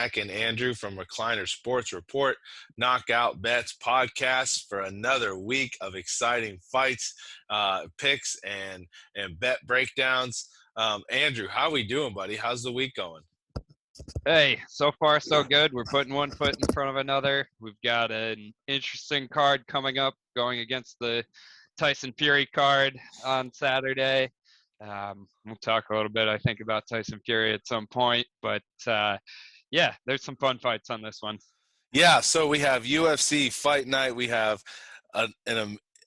Zach and Andrew from Recliner Sports Report, Knockout Bets podcast for another week of exciting fights, picks, and bet breakdowns. Andrew, how we doing, buddy? How's the week going? Hey, so far so good. We're putting one foot in front of another. We've got an interesting card coming up going against the Tyson Fury card on Saturday. We'll talk a little bit, I think, about Tyson Fury at some point. But, yeah, there's some fun fights on this one. Yeah, so we have UFC Fight Night. We have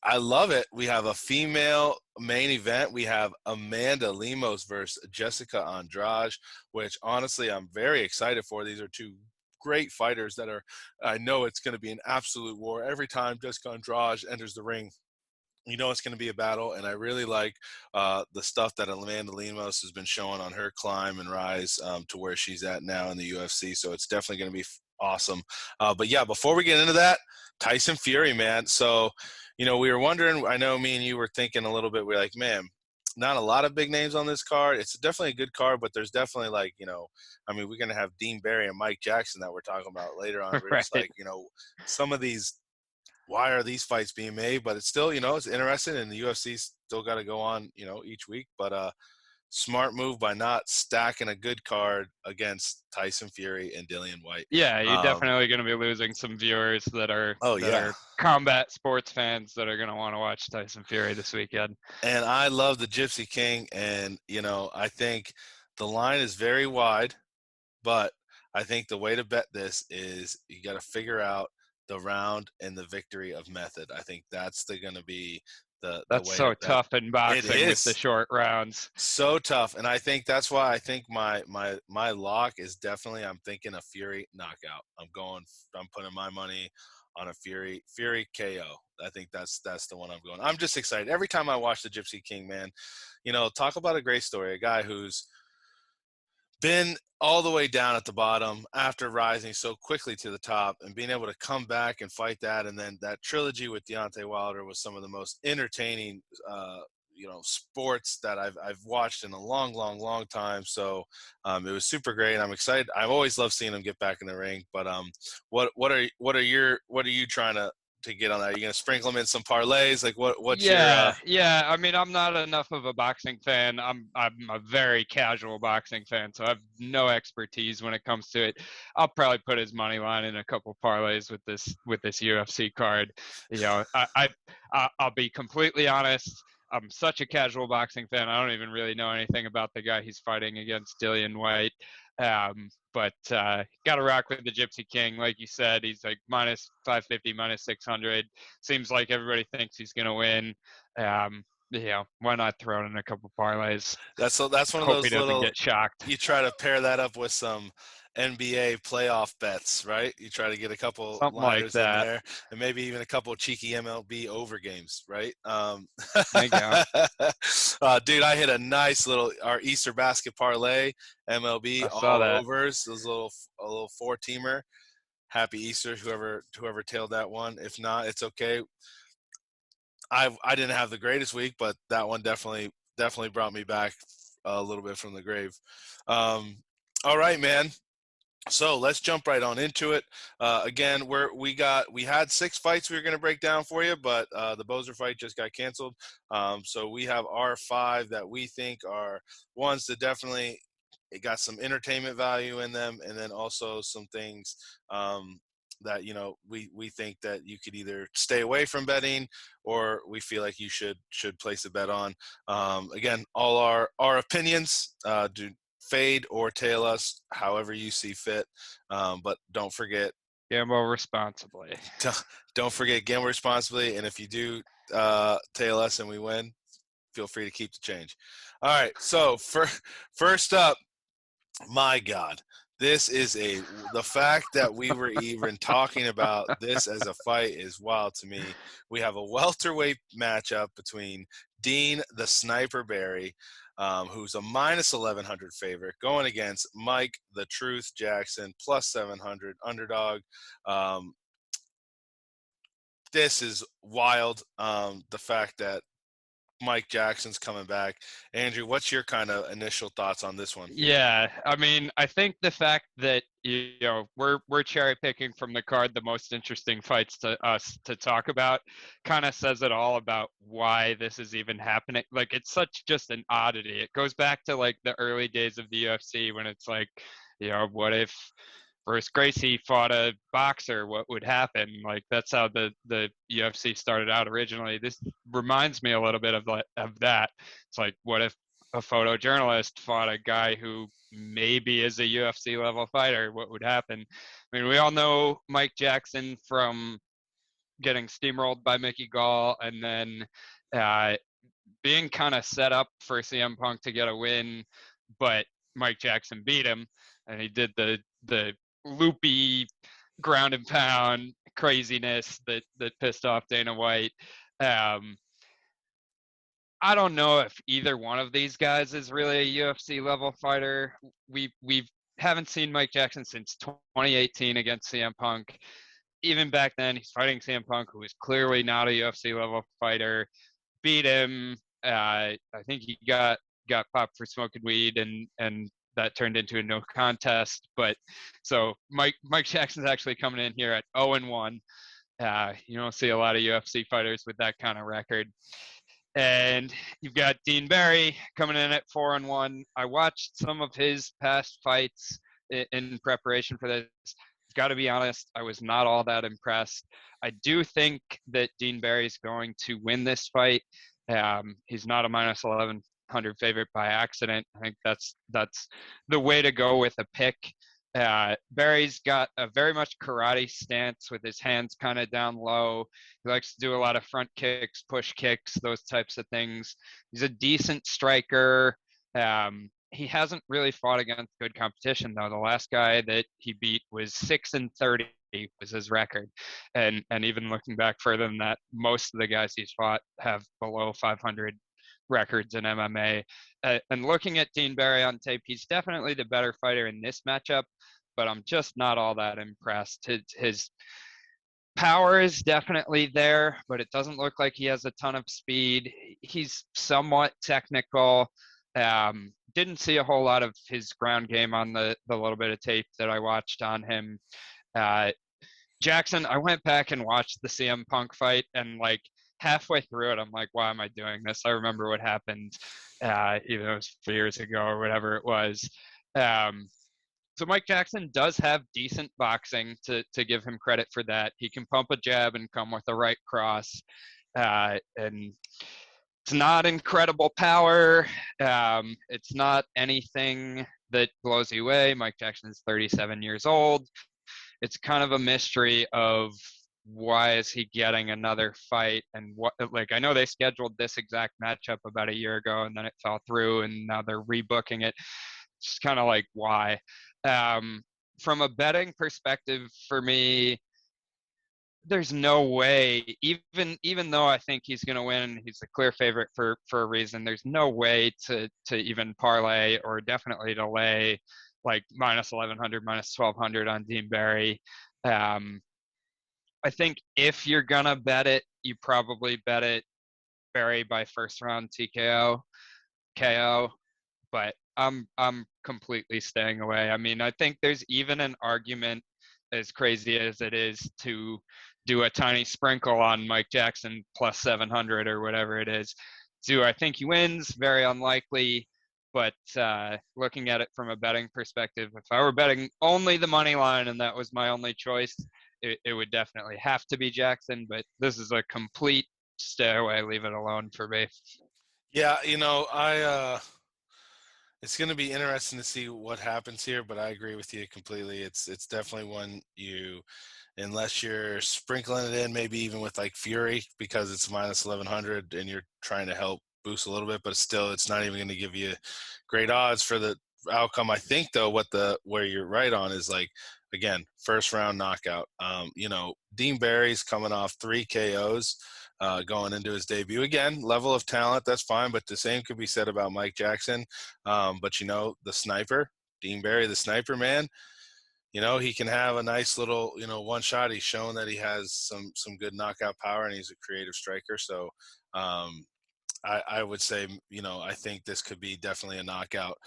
I love it. We have a female main event. We have Amanda Lemos versus Jessica Andrade, which honestly I'm very excited for. These are two great fighters I know it's going to be an absolute war. Every time Jessica Andrade enters the ring, you know it's going to be a battle, and I really like the stuff that Amanda Lemos has been showing on her climb and rise to where she's at now in the UFC, so it's definitely going to be awesome. But yeah, before we get into that, Tyson Fury, man. So, you know, we were wondering, I know me and you were thinking a little bit, we're like, man, not a lot of big names on this card. It's definitely a good card, but there's definitely like, you know, I mean, we're going to have Dean Barry and Mike Jackson that we're talking about later on. We're just Right. like, you know, some of these, why are these fights being made? But it's still, you know, it's interesting, and the UFC's still got to go on, you know, each week. But smart move by not stacking a good card against Tyson Fury and Dillian White. Yeah, you're definitely going to be losing some viewers that are combat sports fans that are going to want to watch Tyson Fury this weekend. And I love the Gypsy King, and, you know, I think the line is very wide, but I think the way to bet this is you got to figure out the round and the victory of method. I think that's going to be the That's way so tough in boxing with the short rounds. So tough, and I think that's why I think my lock is definitely, I'm thinking a Fury knockout. I'm putting my money on a Fury KO. I think that's the one I'm going. I'm just excited every time I watch the Gypsy King, man. You know, talk about a great story. A guy who's been all the way down at the bottom after rising so quickly to the top and being able to come back and fight that. And then that trilogy with Deontay Wilder was some of the most entertaining, you know, sports that I've watched in a long time. So it was super great. I'm excited. I've always loved seeing him get back in the ring. But what are you trying to get on that? Are you going to sprinkle them in some parlays? Like what's your Yeah. I mean, I'm not enough of a boxing fan. I'm a very casual boxing fan, so I have no expertise when it comes to it. I'll probably put his money line in a couple parlays with this UFC card. You know, I'll be completely honest. I'm such a casual boxing fan. I don't even really know anything about the guy he's fighting against, Dillian White. But got to rock with the Gypsy King. Like you said, he's like minus 550, minus 600. Seems like everybody thinks he's going to win. Yeah, why not throw in a couple parlays? That's one of Hope those he doesn't little, get shocked. you try to pair that up with some NBA playoff bets, right? You try to get a couple Something liners like in that. there, and maybe even a couple cheeky MLB over games, right? There you go. Dude, I hit a nice our Easter basket parlay, MLB I saw all that. overs. It was a little 4-teamer. Happy Easter, whoever tailed that one. If not, it's okay. I didn't have the greatest week, but that one definitely brought me back a little bit from the grave. All right, man. So let's jump right on into it. Again, we had 6 fights we were going to break down for you, but the Bozer fight just got canceled. So we have our 5 that we think are ones that definitely it got some entertainment value in them, and then also some things that, you know, we think that you could either stay away from betting, or we feel like you should place a bet on. Again, all our opinions. Do fade or tail us however you see fit, but don't forget, Gamble responsibly. Don't forget, gamble responsibly, and if you do tail us and we win, feel free to keep the change. All right, so first up, my God, this is the fact that we were even talking about this as a fight is wild to me. We have a welterweight matchup between Dean the Sniper Barry, who's a minus 1,100 favorite, going against Mike the Truth Jackson, plus 700 underdog. This is wild. The fact that Mike Jackson's coming back. Andrew, what's your kind of initial thoughts on this one? Yeah, I mean, I think the fact that we're cherry picking from the card the most interesting fights to us to talk about kind of says it all about why this is even happening. Like, it's such just an oddity. It goes back to like the early days of the UFC when it's like, what if Bruce Gracie fought a boxer? What would happen? Like, that's how the UFC started out originally. This reminds me a little bit of that. It's like, what if a photojournalist fought a guy who maybe is a UFC level fighter? What would happen? I mean, we all know Mike Jackson from getting steamrolled by Mickey Gall and then uh, being kind of set up for CM Punk to get a win, but Mike Jackson beat him, and he did the loopy ground and pound craziness that pissed off Dana White. Um, I don't know if either one of these guys is really a UFC level fighter. We haven't seen Mike Jackson since 2018 against CM Punk. Even back then, he's fighting CM Punk, who is clearly not a UFC level fighter. Beat him. I think he got popped for smoking weed, and that turned into a no contest. But so Mike Jackson's actually coming in here at 0-1. You don't see a lot of UFC fighters with that kind of record. And you've got Dean Barry coming in at 4-1. I watched some of his past fights in preparation for this. Got to be honest, I was not all that impressed. I do think that Dean Barry's going to win this fight. He's not a minus 1100 favorite by accident. I think that's the way to go with a pick. Barry's got a very much karate stance with his hands kind of down low. He likes to do a lot of front kicks, push kicks, those types of things. He's a decent striker. He hasn't really fought against good competition though. The last guy that he beat was 6-30 was his record, and even looking back further than that, most of the guys he's fought have below 500 records in MMA. And looking at Dean Barry on tape, he's definitely the better fighter in this matchup, but I'm just not all that impressed. His power is definitely there, but it doesn't look like he has a ton of speed. He's somewhat technical. Didn't see a whole lot of his ground game on the little bit of tape that I watched on him. Jackson, I went back and watched the CM Punk fight, and like halfway through it, I'm like, why am I doing this? I remember what happened, even though it was 4 years ago or whatever it was. So Mike Jackson does have decent boxing to give him credit for that. He can pump a jab and come with a right cross. And it's not incredible power. It's not anything that blows you away. Mike Jackson is 37 years old. It's kind of a mystery of why is he getting another fight, and what, like, I know they scheduled this exact matchup about a year ago and then it fell through and now they're rebooking it. It's just kind of like, why? From a betting perspective, for me, there's no way, even though I think he's going to win, he's a clear favorite for a reason. There's no way to even parlay or definitely to lay like minus 1100, minus 1200 on Dean Barry. I think if you're going to bet it, you probably bet it Barry by first round TKO, KO, but I'm completely staying away. I mean, I think there's even an argument, as crazy as it is, to do a tiny sprinkle on Mike Jackson plus 700 or whatever it is. Do I think he wins? Very unlikely. But looking at it from a betting perspective, if I were betting only the money line and that was my only choice, it would definitely have to be Jackson. But this is a complete stay away, leave it alone for me. Yeah, it's going to be interesting to see what happens here, but I agree with you completely. It's definitely one you, unless you're sprinkling it in, maybe even with like Fury because it's minus 1100 and you're trying to help boost a little bit, but still, it's not even going to give you great odds for the outcome. I think though, where you're right on is like, again, first round knockout. Dean Barry's coming off 3 KOs. Going into his debut. Again, level of talent, that's fine, but the same could be said about Mike Jackson. But, the sniper, Dean Barry, the sniper, man, he can have a nice little, one shot. He's shown that he has some good knockout power and he's a creative striker. So I would say, I think this could be definitely a knockout.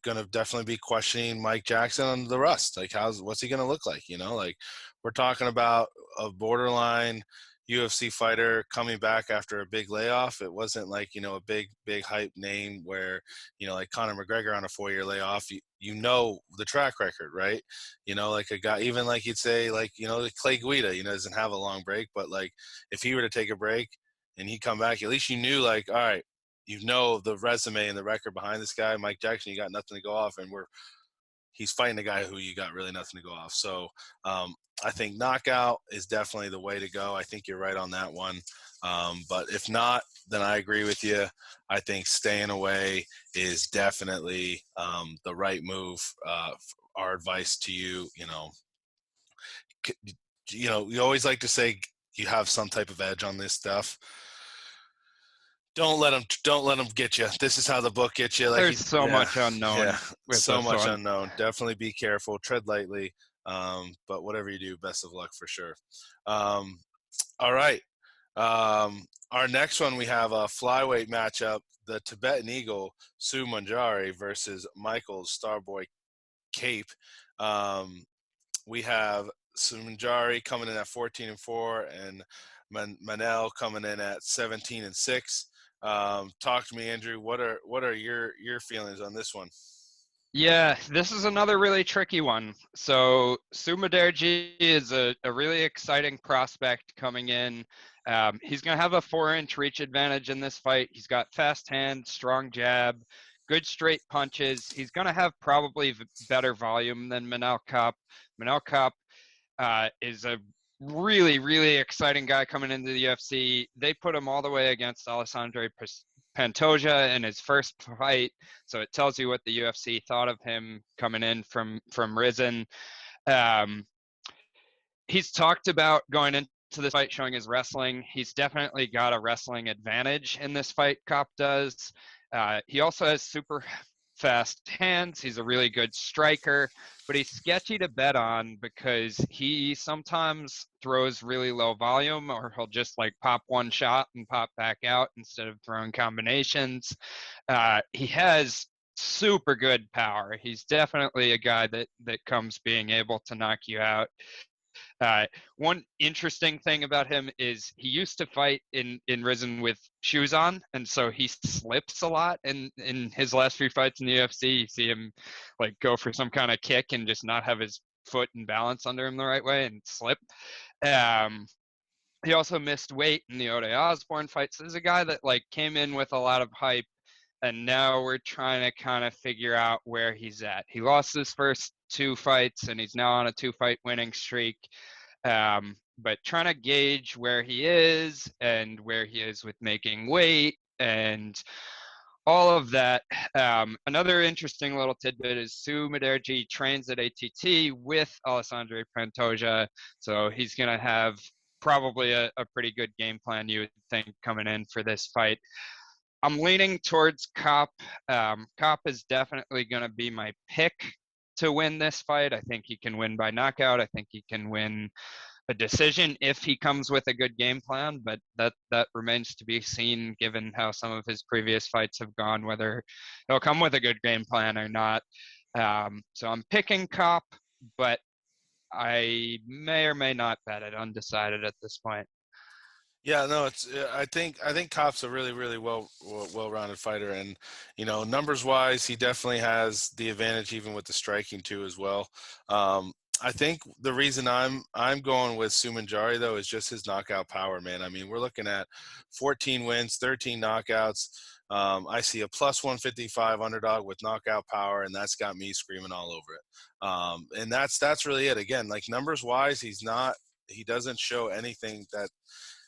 Gonna definitely be questioning Mike Jackson on the rust. Like, what's he gonna look like? Like we're talking about a borderline UFC fighter coming back after a big layoff. It wasn't like, a big hype name where, like Conor McGregor on a 4-year layoff, the track record, right? Like a guy, even like you'd say, like, like Clay Guida, doesn't have a long break, but like if he were to take a break and he come back, at least like, all right, the resume and the record behind this guy, Mike Jackson, you got nothing to go off, and he's fighting a guy who you got really nothing to go off. So I think knockout is definitely the way to go. I think you're right on that one. But if not, then I agree with you. I think staying away is definitely the right move. Our advice to you, you always like to say you have some type of edge on this stuff. Don't let them get you. This is how the book gets you. There's so much Yeah, unknown with so this much one. unknown. Definitely be careful. Tread lightly. But whatever you do, best of luck for sure. All right. Our next one, we have a flyweight matchup: the Tibetan Eagle Sue Manjari versus Michael's Starboy Kape. We have Manjari coming in at 14-4, and Manel coming in at 17-6. Talk to me, Andrew. What are your feelings on this one? Yeah, this is another really tricky one. So Mudaerji is a really exciting prospect coming in. He's going to have a 4-inch reach advantage in this fight. He's got fast hands, strong jab, good straight punches. He's going to have probably better volume than Manel Kape. Manel Kape is a really, really exciting guy coming into the UFC. They put him all the way against Alessandro Pantoja in his first fight, so it tells you what the UFC thought of him coming in from Risen. He's talked about going into this fight showing his wrestling. He's definitely got a wrestling advantage in this fight, Kape does. He also has super fast hands. He's a really good striker, but he's sketchy to bet on because he sometimes throws really low volume, or he'll just like pop one shot and pop back out instead of throwing combinations. He has super good power. He's definitely a guy that comes being able to knock you out. One interesting thing about him is he used to fight in Risen with shoes on, and so he slips a lot in his last few fights in the UFC. You see him like go for some kind of kick and just not have his foot and balance under him the right way and slip. He also missed weight in the Ode Osborne fight. So there's a guy that like came in with a lot of hype, and now we're trying to kind of figure out where he's at. He lost his first 2 fights, and he's now on a 2-fight winning streak. But trying to gauge where he is and where he is with making weight and all of that. Another interesting little tidbit is Sue Mudaerji trains at ATT with Alessandro Pantoja, so he's going to have probably a pretty good game plan, you would think, coming in for this fight. I'm leaning towards Kape. Kape is definitely going to be my pick to win this fight. I think he can win by knockout. I think he can win a decision if he comes with a good game plan, but that remains to be seen given how some of his previous fights have gone, whether he'll come with a good game plan or not. So I'm picking Kape, but I may or may not bet it, undecided at this point. Yeah, no, it's. I think Kop's a really, really well-rounded fighter, and numbers wise, he definitely has the advantage, even with the striking too, as well. I think the reason I'm going with Sumanjari though is just his knockout power, man. I mean, we're looking at 14 wins, 13 knockouts. I see a plus 155 underdog with knockout power, and that's got me screaming all over it. And that's really it. Again, like numbers wise, he doesn't show anything that.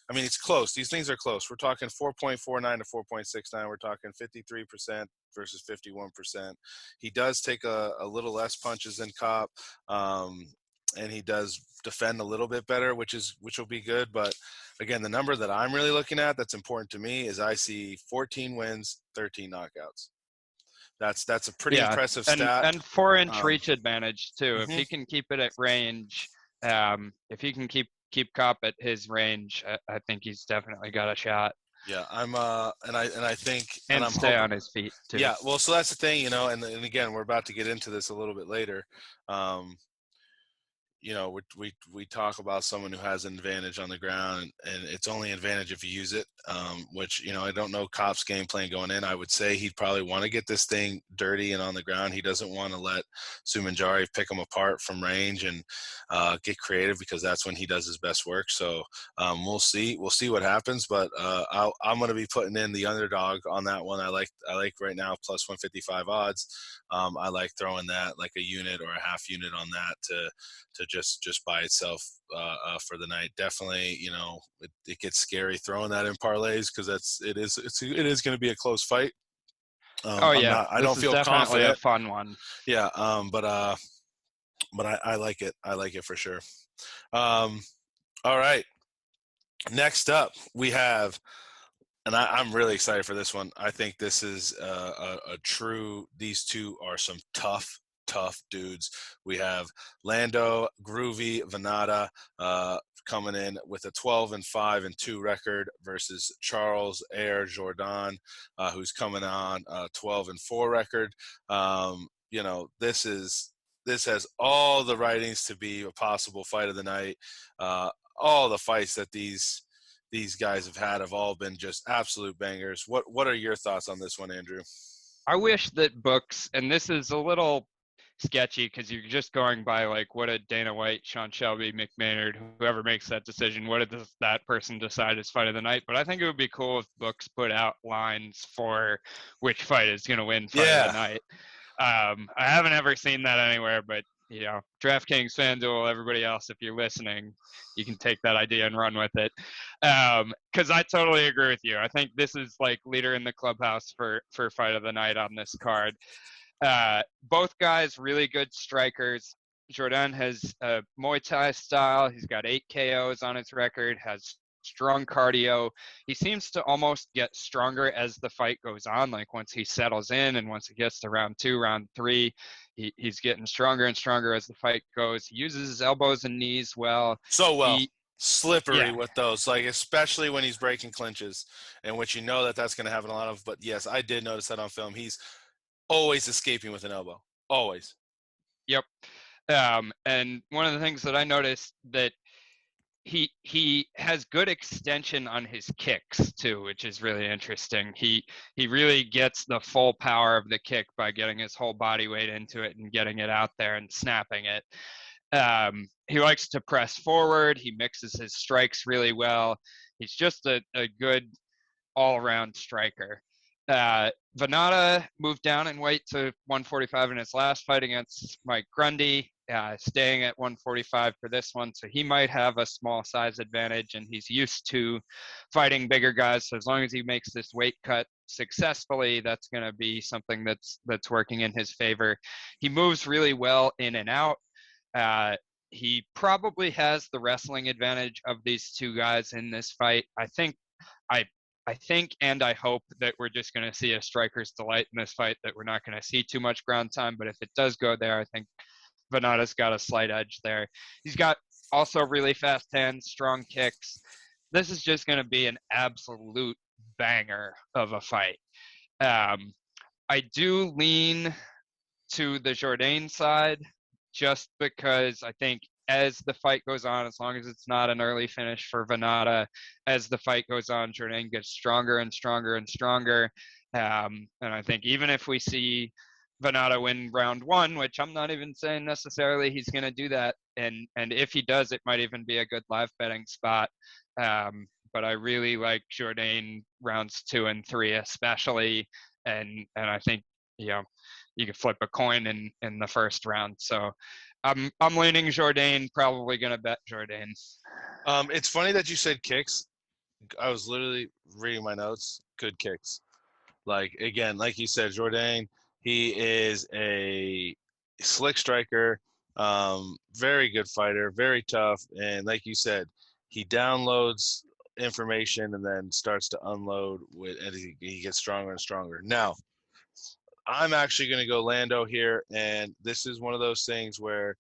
I mean, it's close. These things are close. We're talking 4.49 to 4.69. We're talking 53% versus 51%. He does take a little less punches than Kape, and he does defend a little bit better, which will be good. But again, the number that I'm really looking at that's important to me is I see 14 wins, 13 knockouts. That's a pretty Yeah, impressive and stat. 4-inch reach advantage too. If Mhm. he can keep it at range, if he can keep Kape at his range, I think he's definitely got a shot. Yeah, and I think, and and I'm stay hoping. on his feet too. Yeah, well, so that's the thing, and again, we're about to get into this a little bit later. Um, we talk about someone who has an advantage on the ground, and it's only an advantage if you use it. Which I don't know Kop's game plan going in. I would say he'd probably want to get this thing dirty and on the ground. He doesn't want to let Sumanjari pick him apart from range and get creative, because that's when he does his best work. So we'll see. We'll see what happens. But I'm going to be putting in the underdog on that one. I like right now plus 155 odds. I like throwing that like a unit or a half unit on that to just by itself for the night. Definitely, it gets scary throwing that in parlays, because it is going to be a close fight. Oh I'm yeah, not. I this don't is feel definitely a confident. fun one. Yeah. But I like it. I like it for sure. Um, all right. Next up, we have, and I'm really excited for this one. I think this is a true. These two are some tough dudes. We have Lando Groovy Vannata coming in with a 12-5-2 record versus Charles Air Jourdain, who's coming on a 12-4 record. This has all the writings to be a possible fight of the night. All the fights that these guys have all been just absolute bangers. What are your thoughts on this one, Andrew? I wish that books, and this is a little sketchy because you're just going by like what did Dana White, Sean Shelby, McMahon, whoever makes that decision, what did that person decide is fight of the night? But I think it would be cool if books put out lines for which fight is going to win fight of the Yeah. night. I haven't ever seen that anywhere, but DraftKings, FanDuel, everybody else, if you're listening, you can take that idea and run with it. Because I totally agree with you. I think this is like leader in the clubhouse for fight of the night on this card. Both guys really good strikers. Jourdain has a Muay Thai style. He's got 8 KOs on his record, has strong cardio. He seems to almost get stronger as the fight goes on. Like once he settles in and once he gets to round 2, round 3, he's getting stronger and stronger as the fight goes. He uses his elbows and knees well. So well. He, Slippery yeah, with those, like especially when he's breaking clinches, and which that's going to happen a lot of. But yes, I did notice that on film. He's always escaping with an elbow. Always. yep. And one of the things that I noticed that he has good extension on his kicks too, which is really interesting. He really gets the full power of the kick by getting his whole body weight into it and getting it out there and snapping it. He likes to press forward. He mixes his strikes really well. He's just a good all-around striker. Vannata moved down in weight to 145 in his last fight against Mike Grundy, staying at 145 for this one. So he might have a small size advantage, and he's used to fighting bigger guys. So as long as he makes this weight cut successfully, that's going to be something that's working in his favor. He moves really well in and out. He probably has the wrestling advantage of these two guys in this fight. I I think and I hope that we're just going to see a striker's delight in this fight, that we're not going to see too much ground time. But if it does go there, I think Vannata's got a slight edge there. He's got also really fast hands, strong kicks. This is just going to be an absolute banger of a fight. Um, I do lean to the Jourdain side just because I think as the fight goes on, as long as it's not an early finish for Vannata, as the fight goes on, Jourdain gets stronger and stronger and stronger. And I think even if we see Vannata win round 1, which I'm not even saying necessarily he's going to do that, and if he does, it might even be a good live betting spot. But I really like Jourdain rounds 2 and 3 especially, and I think you could flip a coin in the first round. So I'm leaning Jourdain, probably going to bet Jourdain. It's funny that you said kicks. I was literally reading my notes. Good kicks. Like again, like you said, Jourdain. He is a slick striker, very good fighter, very tough, and like you said, he downloads information and then starts to unload and he gets stronger and stronger. Now, I'm actually going to go Lando here, and this is one of those things where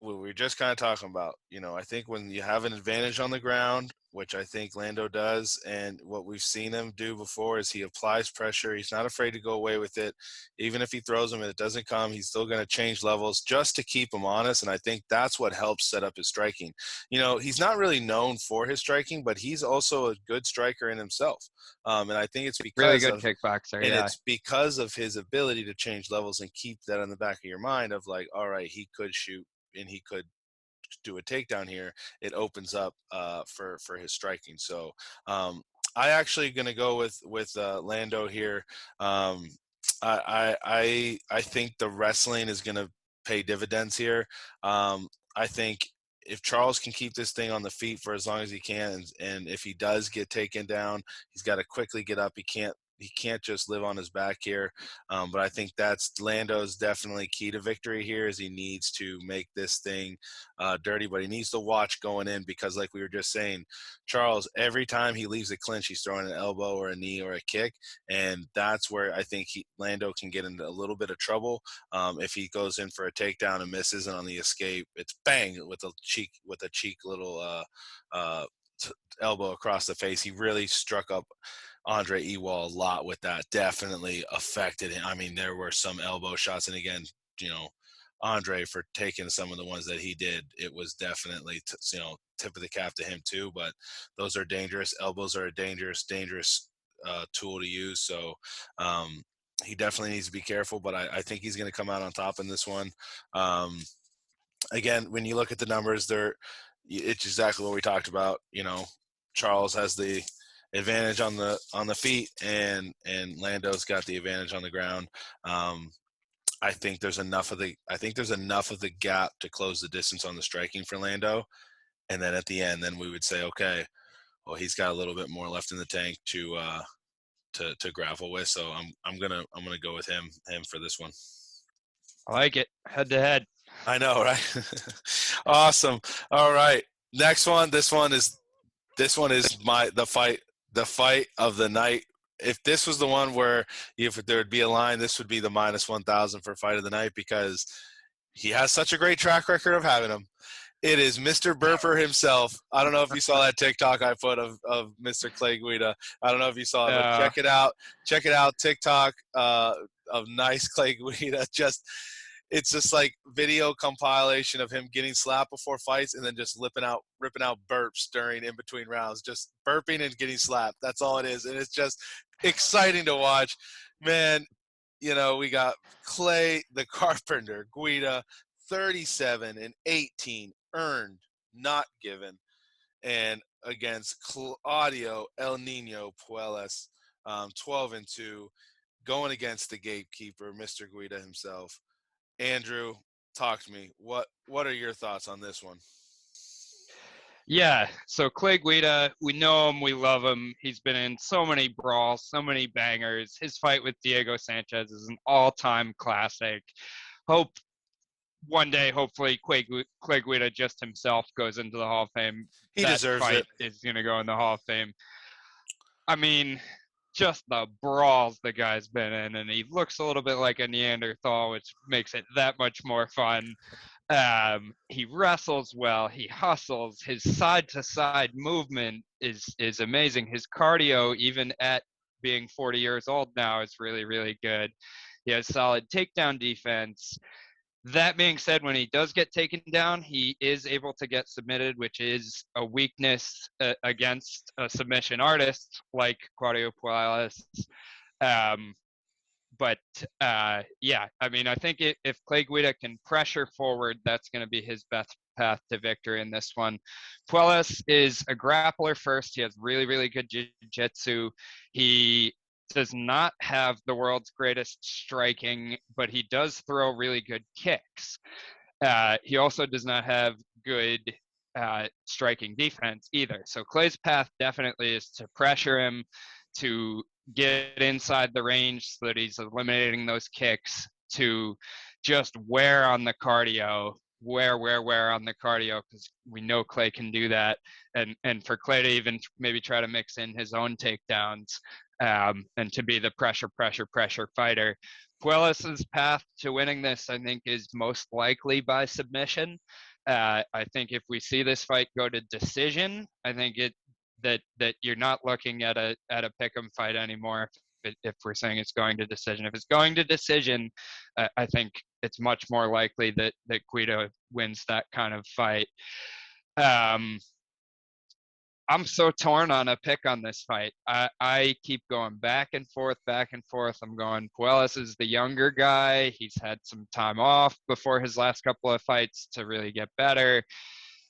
what we were just kind of talking about. I think when you have an advantage on the ground, which I think Lando does, and what we've seen him do before is he applies pressure. He's not afraid to go away with it. Even if he throws him and it doesn't come, he's still going to change levels just to keep him honest. And I think that's what helps set up his striking. He's not really known for his striking, but he's also a good striker in himself. And I think it's Really because good of kickboxer, and yeah. it's because of his ability to change levels and keep that in the back of your mind of like, all right, he could shoot and he could do a takedown here. It opens up for his striking. So I actually going to go with Lando here. I think the wrestling is going to pay dividends here. I think if Charles can keep this thing on the feet for as long as he can, and if he does get taken down, he's got to quickly get up. He can't just live on his back here. But I think that's Lando's definitely key to victory here is he needs to make this thing dirty, but he needs to watch going in because like we were just saying, Charles, every time he leaves a clinch, he's throwing an elbow or a knee or a kick. And that's where I think Lando can get into a little bit of trouble. If he goes in for a takedown and misses and on the escape, it's bang with a cheek little elbow across the face. He really struck up Andre Ewell a lot with that. Definitely affected him. I mean, there were some elbow shots, and again, Andre for taking some of the ones that he did. It was definitely tip of the cap to him too. But those are dangerous. Elbows are a dangerous tool to use. So he definitely needs to be careful. But I think he's going to come out on top in this one. Again, when you look at the numbers, it's exactly what we talked about. Charles has the advantage on the feet, and Lando's got the advantage on the ground. I think there's enough of the gap to close the distance on the striking for Lando, and then at the end, then we would say, okay, well, he's got a little bit more left in the tank to grapple with. So I'm gonna go with him for this one. I like it. Head to head. I know, right? Awesome. All right, next one. This one is the fight of the night. If this was the one where if there would be a line, this would be the -1,000 for fight of the night because he has such a great track record of having them. It is Mr. Burper himself. I don't know if you saw that TikTok I put of Mr. Clay Guida. I don't know if you saw it, but check it out. Check it out. TikTok of nice Clay Guida. It's just like video compilation of him getting slapped before fights and then just ripping out burps during in between rounds, just burping and getting slapped. That's all it is. And it's just exciting to watch, man. We got Clay, the Carpenter, Guida, 37 and 18 earned, not given. And against Claudio El Nino Puelles, 12 and 2, going against the gatekeeper, Mr. Guida himself. Andrew, talk to me. What are your thoughts on this one? Yeah, so Clay Guida, we know him, we love him. He's been in so many brawls, so many bangers. His fight with Diego Sanchez is an all-time classic. Hope one day, hopefully, Clay Guida just himself goes into the Hall of Fame. He That deserves fight it. is going to go in the Hall of Fame. I mean, just the brawls the guy's been in, and he looks a little bit like a Neanderthal, which makes it that much more fun. He wrestles well. He hustles. His side-to-side movement is amazing. His cardio, even at being 40 years old now, is really, really good. He has solid takedown defense. That being said, when he does get taken down, he is able to get submitted, which is a weakness against a submission artist like Claudio Puelles. Um, but yeah, I mean, I think if Clay Guida can pressure forward, that's going to be his best path to victory in this one. Puelles is a grappler first. He has really, really good jiu-jitsu. He does not have the world's greatest striking, but he does throw really good kicks. He also does not have good striking defense either. So Clay's path definitely is to pressure him, to get inside the range so that he's eliminating those kicks, to just wear on the cardio, wear on the cardio, because we know Clay can do that, and for Clay to even maybe try to mix in his own takedowns, and to be the pressure fighter. Puelles' path to winning this, I think, is most likely by submission. I think if we see this fight go to decision, I think that you're not looking at a pick'em fight anymore. If we're saying it's going to decision, if it's going to decision, I think it's much more likely that Guida wins that kind of fight. I'm so torn on a pick on this fight. I keep going back and forth, back and forth. I'm going, Puelles is the younger guy. He's had some time off before his last couple of fights to really get better.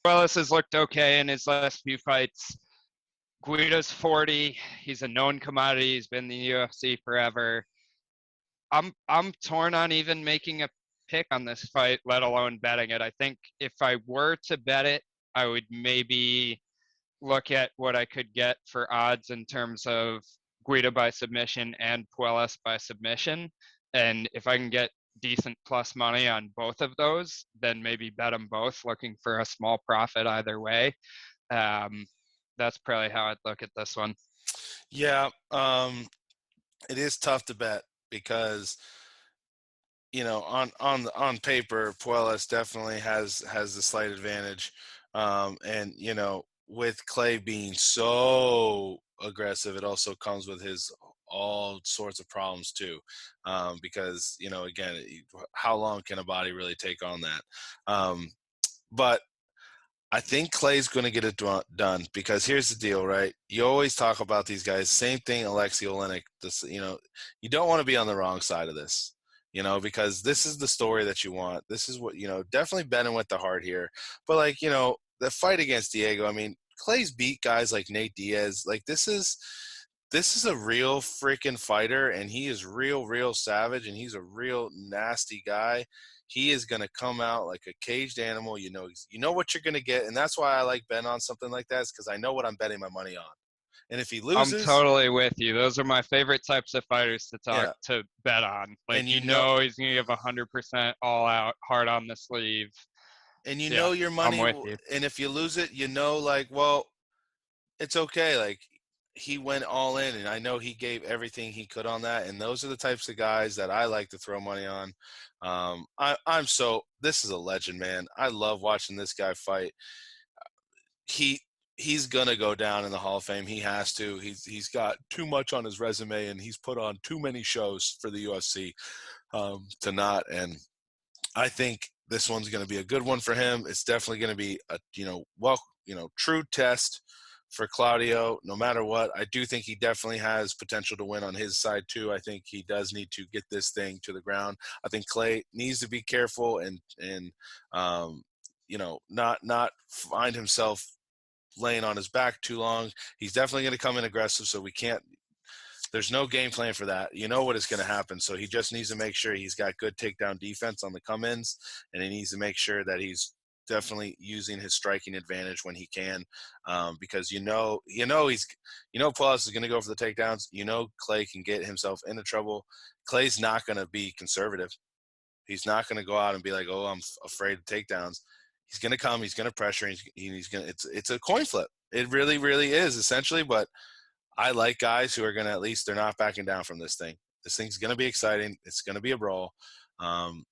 Puelles has looked okay in his last few fights. Guida's 40. He's a known commodity. He's been in the UFC forever. I'm torn on even making a pick on this fight, let alone betting it. I think if I were to bet it, I would maybe look at what I could get for odds in terms of Guida by submission and Puelles by submission. And if I can get decent plus money on both of those, then maybe bet them both, looking for a small profit either way. That's probably how I'd look at this one. Yeah, it is tough to bet because on paper, Puelles definitely has the slight advantage, and with Clay being so aggressive, it also comes with his all sorts of problems too, because again, how long can a body really take on that? But I think Clay's going to get it done because here's the deal, right? You always talk about these guys. Same thing, Alexei Olenek. You don't want to be on the wrong side of this, because this is the story that you want. This is what, definitely betting with the heart here. But the fight against Diego, I mean, Clay's beat guys like Nate Diaz. Like this is a real freaking fighter, and he is real savage, and he's a real nasty guy. He is going to come out like a caged animal. You know what you're going to get, and that's why I like betting on something like that, is because I know what I'm betting my money on. And if he I'm loses, totally with you. Those are my favorite types of fighters yeah, to bet on. Like, and he's going to give 100% all out, hard on the sleeve. and Yeah, your I'm money, with you. and if you lose it, like, well, it's okay. Like, he went all in, and I know he gave everything he could on that. And those are the types of guys that I like to throw money on. This is a legend, man. I love watching this guy fight. He's gonna go down in the Hall of Fame. He has to. He's got too much on his resume, and he's put on too many shows for the UFC to not. And I think this one's going to be a good one for him. It's definitely going to be a true test for Claudio. No matter what, I do think he definitely has potential to win on his side too. I think he does need to get this thing to the ground. I think Clay needs to be careful and not find himself laying on his back too long. He's definitely going to come in aggressive, so we can't. There's no game plan for that. You know what is going to happen. So he just needs to make sure he's got good takedown defense on the come-ins, and he needs to make sure that he's definitely using his striking advantage when he can, because Puelles is going to go for the takedowns. Clay can get himself into trouble. Clay's not going to be conservative. He's not going to go out and be like, "Oh, I'm afraid of takedowns." He's going to come. He's going to pressure. He's going to. It's a coin flip. It really, really is essentially, but. I like guys who are going to, at least they're not backing down from this thing. This thing's going to be exciting. It's going to be a brawl. And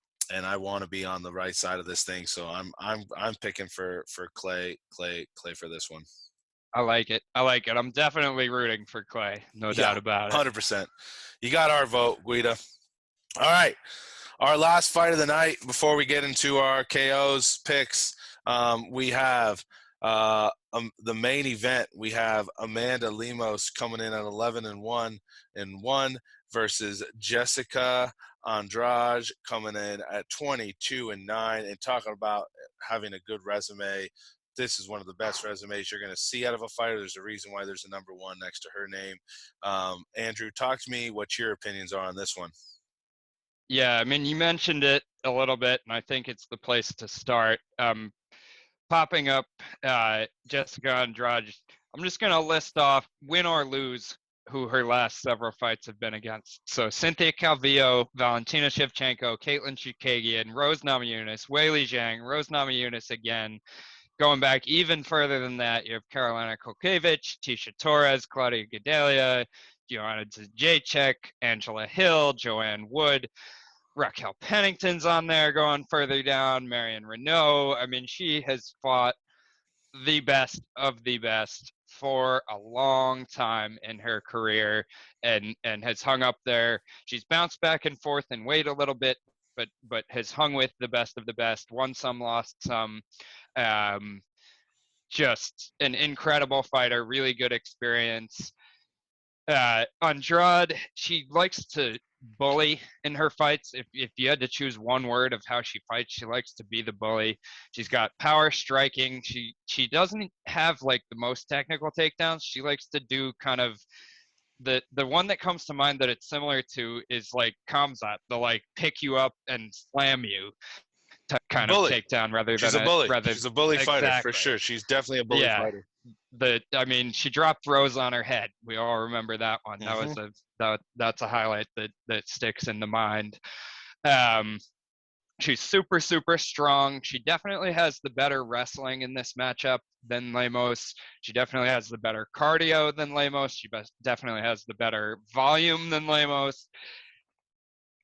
I want to be on the right side of this thing. So I'm picking for Clay for this one. I like it. I'm definitely rooting for Clay. No doubt about it. 100%. You got our vote, Guida. All right. Our last fight of the night before we get into our KOs picks, we have the main event. We have Amanda Lemos coming in at 11-1 versus Jessica Andrade coming in at 22-9, and talking about having a good resume. This is one of the best resumes you're going to see out of a fighter. There's a reason why there's a number 1 next to her name. Andrew, talk to me what your opinions are on this one. Yeah, I mean, you mentioned it a little bit, and I think it's the place to start. Popping up Jessica Andrade, I'm just going to list off, win or lose, who her last several fights have been against. So Cynthia Calvillo, Valentina Shevchenko, Caitlin Chukagian, Rose Namajunas, Weili Zhang, Rose Namajunas again. Going back even further than that, you have Carolina Kokevich, Tisha Torres, Claudia Gadelia, Joanna Jacek, Angela Hill, Joanne Wood. Raquel Pennington's on there going further down. Marion Renault. I mean, she has fought the best of the best for a long time in her career, and has hung up there. She's bounced back and forth and weight a little bit, but has hung with the best of the best. Won some, lost some. Um, just an incredible fighter, really good experience. Andrade, she likes to bully in her fights. If you had to choose one word of how she fights, she likes to be the bully. She's got power striking. She doesn't have like the most technical takedowns. She likes to do kind of the one that comes to mind that it's similar to is like Kamzat, the like pick you up and slam you kind of Bully. takedown rather She's than a a bully. rather She's a bully fighter for exactly. sure. She's definitely a bully Yeah, fighter. I mean, she dropped Rose on her head. We all remember that one. That Hmm. was that's a highlight that sticks in the mind. Um, she's super super strong. She definitely has the better wrestling in this matchup than Lemos. She definitely has the better cardio than Lemos. She definitely has the better volume than Lemos.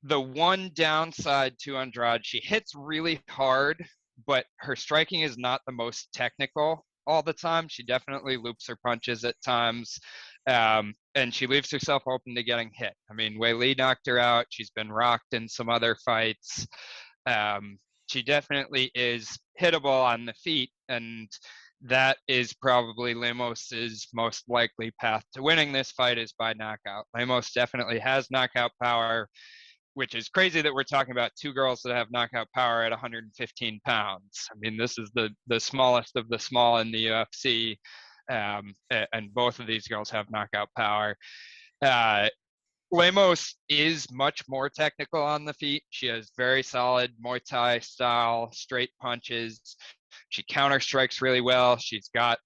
The one downside to Andrade, she hits really hard, but her striking is not the most technical all the time. She definitely loops her punches at times, and she leaves herself open to getting hit. I mean, Wei Li knocked her out. She's been rocked in some other fights. She definitely is hittable on the feet, and that is probably Lemos's most likely path to winning this fight is by knockout. Lemos definitely has knockout power, which is crazy that we're talking about two girls that have knockout power at 115 pounds. I mean, this is the smallest of the small in the UFC, and both of these girls have knockout power. Uh, Lemos is much more technical on the feet. She has very solid Muay Thai style straight punches. She counter strikes really well. She's got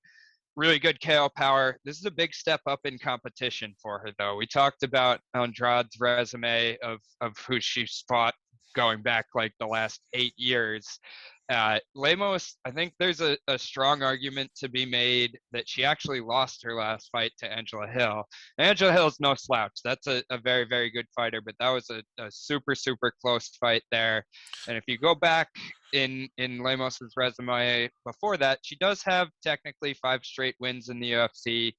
really good KO power. This is a big step up in competition for her, though. We talked about Andrade's resume of who she's fought going back like the last 8 years. Lemos, I think there's a strong argument to be made that she actually lost her last fight to Angela Hill. Angela Hill's no slouch. That's a very, very good fighter, but that was a super, super close fight there. And if you go back in Lemos's resume before that, she does have technically 5 straight wins in the UFC,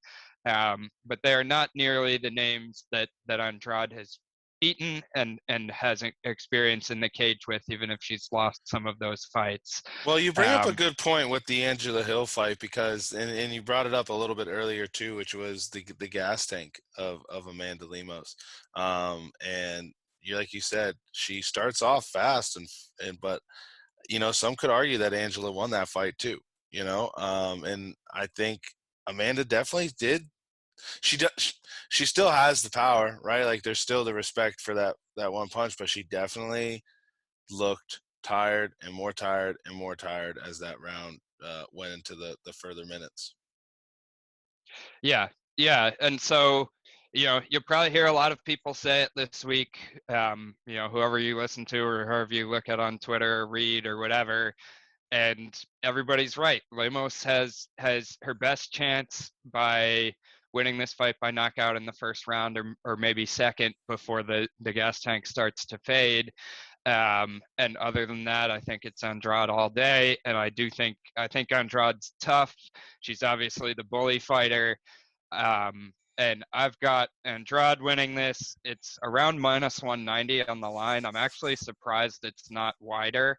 but they are not nearly the names that Andrade has beaten and has experience in the cage with, even if she's lost some of those fights. Well, you bring up a Um, good point with the Angela Hill fight because, and you brought it up a little bit earlier too, which was the gas tank of Amanda Lemos, and you like you said, she starts off fast and but some could argue that Angela won that fight too, and I think Amanda definitely did. She does. She still has the power, right? Like there's still the respect for that one punch, but she definitely looked tired and more tired and more tired as that round went into the further minutes. yeah, yeah, and so you'll probably hear a lot of people say it this week. Whoever you listen to or whoever you look at on Twitter or read or whatever, and everybody's right. Lemos has her best chance by winning this fight by knockout in the first round or maybe second before the gas tank starts to fade. And other than that, I think it's Andrade all day. And I think Andrade's tough. She's obviously the bully fighter. And I've got Andrade winning this. It's around minus 190 on the line. I'm actually surprised it's not wider.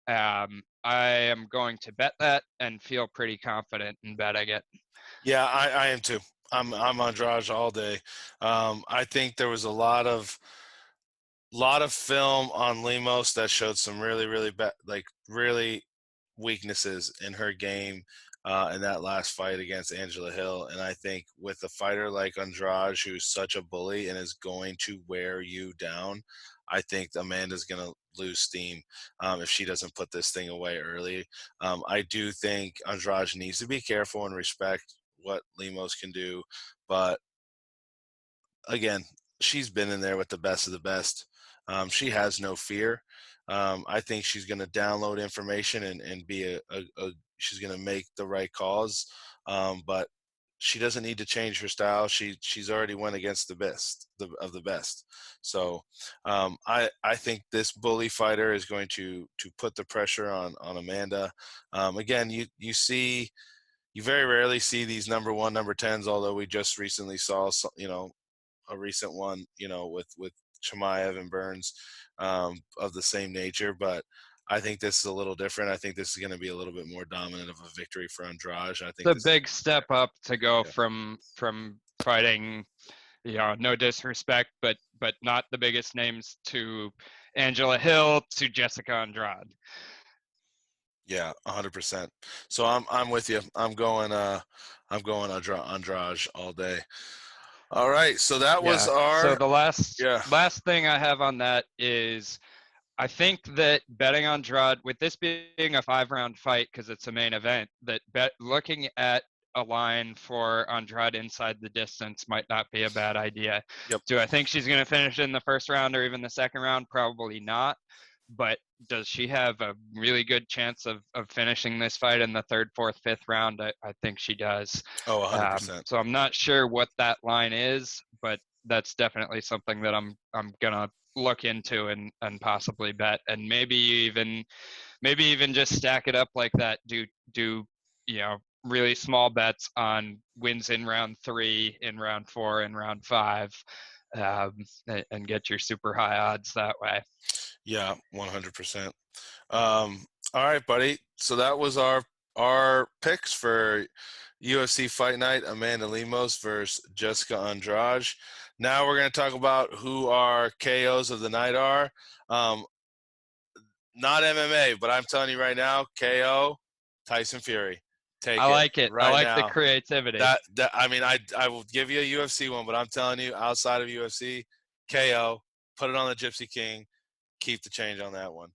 I am going to bet that and feel pretty confident in betting it. Yeah, I am too. I'm Andrade all day. I think there was a lot of film on Lemos that showed some really really bad, like really weaknesses in her game in that last fight against Angela Hill. And I think with a fighter like Andrade, who's such a bully and is going to wear you down, I think Amanda's going to lose steam if she doesn't put this thing away early. I do think Andrade needs to be careful and respect what Lemos can do. But again, she's been in there with the best of the best. She has no fear. I think she's going to download information and be she's going to make the right calls. But she doesn't need to change her style. She's already went against the best of the best. So I think this bully fighter is going to put the pressure on Amanda. Again, you very rarely see these number one, number 10s, although we just recently saw, a recent one, with Chimaev and Burns, of the same nature. But I think this is a little different. I think this is going to be a little bit more dominant of a victory for Andrade. I think The this, big step up to go yeah, from fighting, no disrespect, but not the biggest names, to Angela Hill to Jessica Andrade. yeah, 100%. So I'm with you. I'm going Andrade all day. All right. So that was Yeah. So our, the last yeah. last thing I have on that is, I think that betting on Andrade, with this being a 5-round fight because it's a main event, that looking at a line for Andrade inside the distance might not be a bad idea. Yep. Do I think she's going to finish in the first round or even the second round? Probably not. But does she have a really good chance of finishing this fight in the third, fourth, fifth round? I think she does. Oh, 100%. So I'm not sure what that line is, but that's definitely something that I'm gonna look into and possibly bet, and maybe even just stack it up like that. Do really small bets on wins in round 3, in round 4, in round 5, um, and get your super high odds that way. Yeah, 100%. All right, buddy. So that was our picks for UFC Fight Night: Amanda Lemos versus Jessica Andrade. Now we're going to talk about who our KOs of the night are. Not MMA, but I'm telling you right now, KO Tyson Fury. I Take it like it. I right like the now. creativity. That I mean, I will give you a UFC one, but I'm telling you, outside of UFC, KO. Put it on the Gypsy King. Keep the change on that one.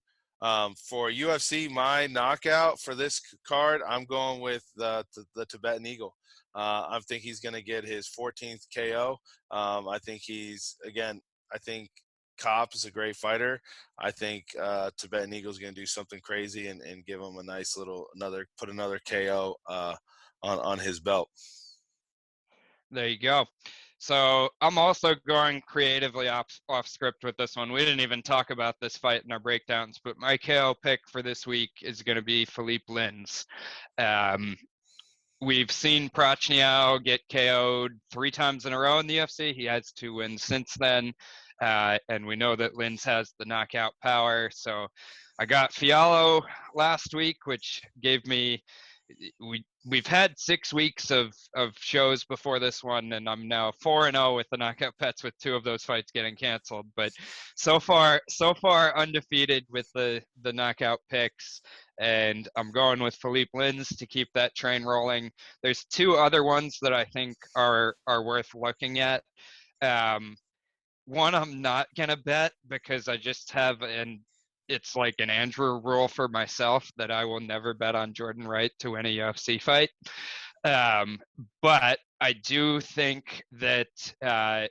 For UFC, my knockout for this card, I'm going with the Tibetan Eagle. I think he's going to get his 14th KO. I think I think Kape is a great fighter. I think Tibetan Eagle is going to do something crazy and give him a nice put another KO on his belt. There you go. So I'm also going creatively off script with this one. We didn't even talk about this fight in our breakdowns, but my KO pick for this week is going to be Philippe Lins. Um, we've seen Prochniau get KO'd 3 times in a row in the UFC. He has 2 wins since then. And we know that Lins has the knockout power. So I got Fiallo last week, which gave me we've had 6 weeks of shows before this one, and I'm now 4-0 with the knockout bets, with 2 of those fights getting canceled. But so far undefeated with the knockout picks, and I'm going with Philippe Lins to keep that train rolling. There's 2 other ones that I think are worth looking at. One I'm not gonna bet because I just have it's like an Andrew rule for myself that I will never bet on Jourdain Wright to win a UFC fight. Um, but I do think that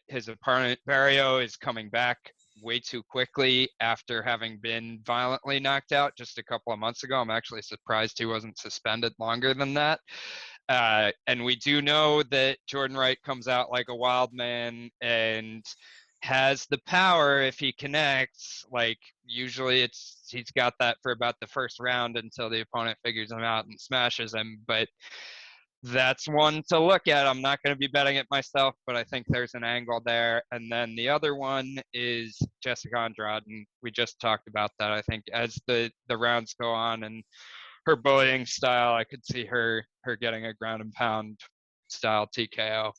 his opponent Barrio is coming back way too quickly after having been violently knocked out just a couple of months ago. I'm actually surprised he wasn't suspended longer than that. And we do know that Jourdain Wright comes out like a wild man and has the power if he connects. Like, usually he's got that for about the first round until the opponent figures him out and smashes him. But that's one to look at. I'm not going to be betting it myself, but I think there's an angle there. And then the other one is Jessica Andrade, and we just talked about that. I think as the rounds go on and her bullying style, I could see her getting a ground and pound style TKO.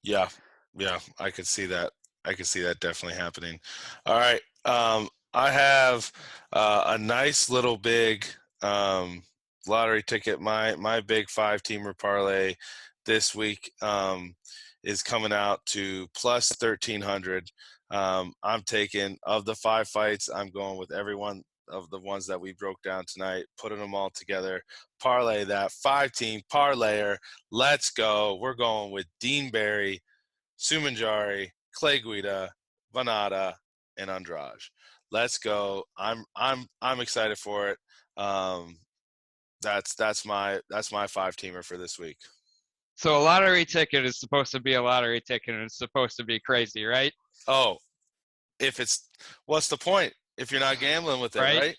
Yeah, yeah, I could see that. I could see that definitely happening. All right, I have a nice little big lottery ticket. My big 5-teamer parlay this week is coming out to plus 1,300. I'm taking, of the 5 fights, I'm going with every one of the ones that we broke down tonight, putting them all together, parlay that 5-team parlayer. Let's go. We're going with Dean Barry, Sumanjari, Clay Guida, Vannata, and Andrade. Let's go. I'm excited for it. That's my 5-teamer for this week. So a lottery ticket is supposed to be a lottery ticket, and it's supposed to be crazy, right? Oh, if it's what's the point if you're not gambling with it, Right? right?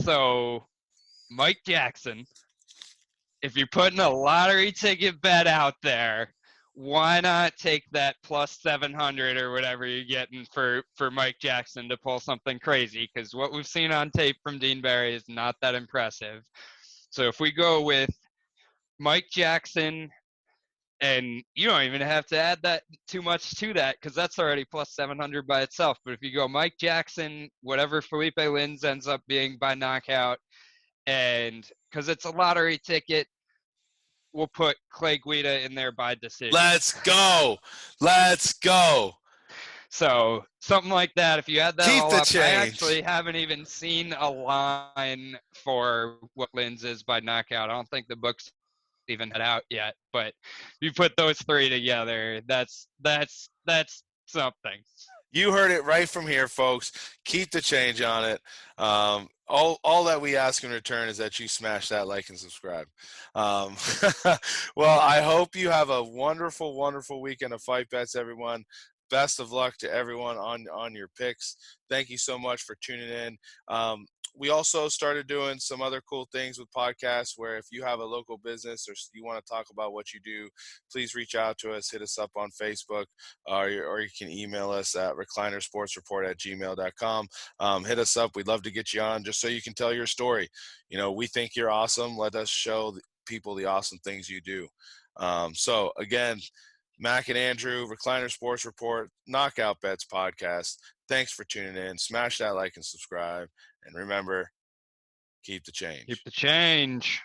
So Mike Jackson, if you're putting a lottery ticket bet out there, why not take that plus 700 or whatever you're getting for Mike Jackson to pull something crazy? Because what we've seen on tape from Dean Barry is not that impressive. So if we go with Mike Jackson, and you don't even have to add that too much to that because that's already plus 700 by itself. But if you go Mike Jackson, whatever Felipe Lins ends up being by knockout, and because it's a lottery ticket, we'll put Clay Guida in there by decision. Let's go. Let's go. So something like that. If you add that Keep all the up, I change. actually haven't even seen a line for what Lins is by knockout. I don't think the book's even had out yet. But you put those three together, that's something. You heard it right from here, folks. Keep the change on it. All that we ask in return is that you smash that like and subscribe. Um, well, I hope you have a wonderful, wonderful weekend of fight bets, everyone. Best of luck to everyone on your picks. Thank you so much for tuning in. We also started doing some other cool things with podcasts where if you have a local business or you want to talk about what you do, please reach out to us, hit us up on Facebook, or you can email us at reclinersportsreport@gmail.com. Hit us up. We'd love to get you on just so you can tell your story. You know, we think you're awesome. Let us show people the awesome things you do. So again, Mac and Andrew, Recliner Sports Report, Knockout Bets Podcast. Thanks for tuning in. Smash that like and subscribe. And remember, keep the change. Keep the change.